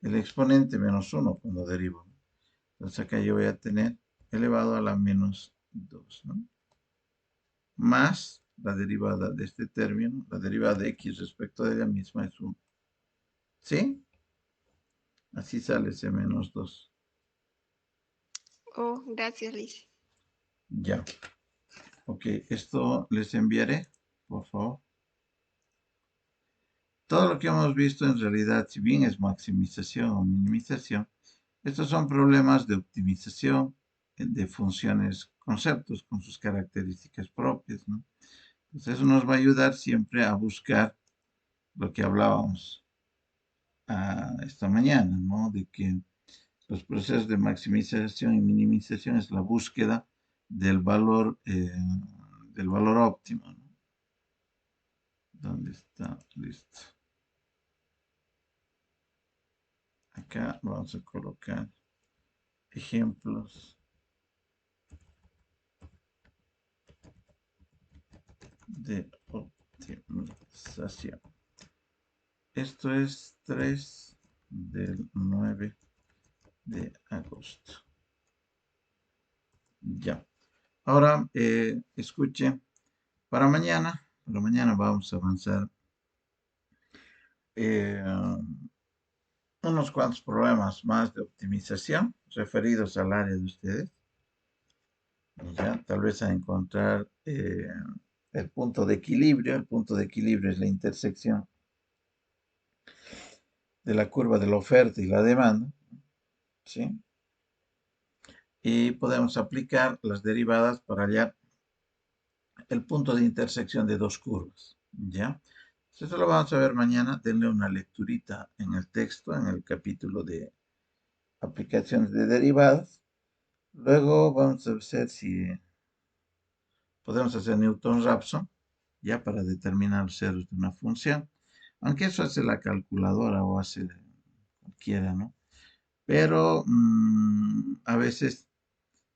el exponente menos 1 cuando derivo. Entonces acá yo voy a tener elevado a la menos 2, ¿no? Más la derivada de este término, la derivada de x respecto de ella misma es 1. ¿Sí? Así sale ese menos 2. Oh, gracias, Liz. Ya. Ok, esto les enviaré, por favor. Todo lo que hemos visto en realidad, si bien es maximización o minimización, estos son problemas de optimización de funciones, conceptos con sus características propias, ¿no? Entonces eso nos va a ayudar siempre a buscar lo que hablábamos esta mañana, ¿no? De que los procesos de maximización y minimización es la búsqueda del valor óptimo, ¿no? ¿Dónde está? Listo. Acá vamos a colocar ejemplos de optimización. Esto es 3 del 9 de agosto. Ya. Ahora, escuche, para mañana vamos a avanzar unos cuantos problemas más de optimización referidos al área de ustedes. Ya, tal vez a encontrar el punto de equilibrio. El punto de equilibrio es la intersección de la curva de la oferta y la demanda, ¿sí? Y podemos aplicar las derivadas para hallar el punto de intersección de dos curvas, ¿ya? Eso lo vamos a ver mañana. Denle una lecturita en el texto, en el capítulo de aplicaciones de derivadas. Luego vamos a ver si podemos hacer Newton-Raphson, ya para determinar los ceros de una función. Aunque eso hace la calculadora o hace cualquiera, ¿no? Pero a veces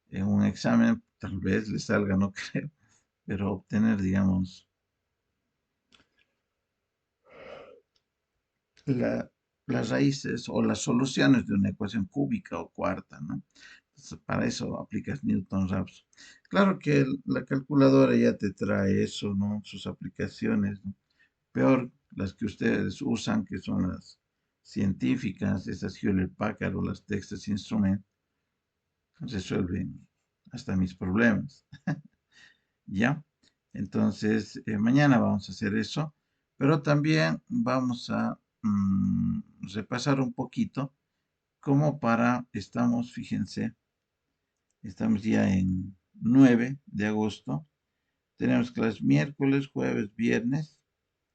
en un examen tal vez le salga, no creo, pero obtener, digamos, las raíces o las soluciones de una ecuación cúbica o cuarta, ¿no? Entonces, para eso aplicas Newton-Raphson. Claro que la calculadora ya te trae eso, ¿no? Sus aplicaciones, ¿no? Peor las que ustedes usan, que son las científicas, esas Hewlett-Packard o las Texas Instruments, resuelven hasta mis problemas. ¿Ya? Entonces, mañana vamos a hacer eso, pero también vamos a repasar un poquito como fíjense, estamos ya en 9 de agosto, tenemos clases miércoles, jueves, viernes,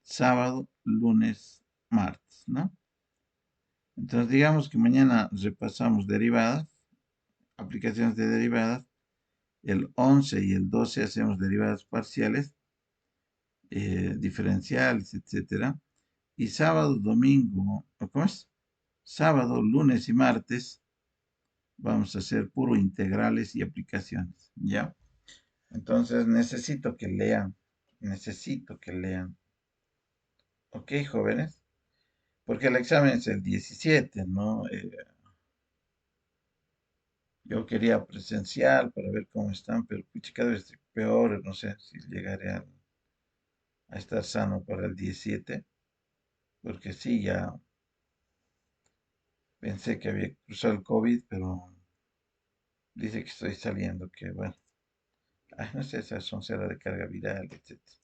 sábado, lunes, martes, ¿no? Entonces, digamos que mañana repasamos derivadas, aplicaciones de derivadas, el 11 y el 12 hacemos derivadas parciales, diferenciales, etcétera. Y sábado, domingo, ¿cómo es? Sábado, lunes y martes vamos a hacer puro integrales y aplicaciones, ¿ya? Entonces necesito que lean. ¿Ok, jóvenes? Porque el examen es el 17, ¿no? Yo quería presencial para ver cómo están, pero pucha, cada vez estoy peor, no sé si llegaré a estar sano para el 17, porque sí, ya pensé que había cruzado el COVID, pero dice que estoy saliendo, que bueno, no sé, esa soncera de carga viral, etcétera.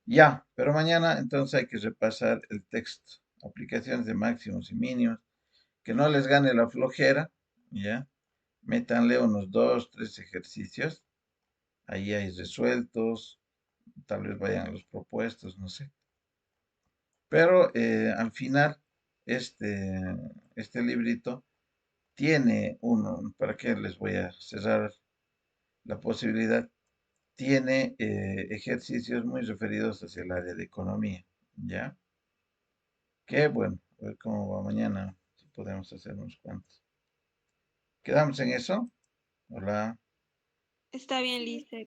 Ya, pero mañana entonces hay que repasar el texto, aplicaciones de máximos y mínimos, que no les gane la flojera, ya, métanle unos 2, 3 ejercicios, ahí hay resueltos, tal vez vayan a los propuestos, no sé. Pero al final, este librito tiene ¿para qué les voy a cerrar la posibilidad? Tiene ejercicios muy referidos hacia el área de economía, ¿ya? Que bueno, a ver cómo va mañana, si podemos hacer unos cuantos. ¿Quedamos en eso? Hola. Está bien, Lizeth.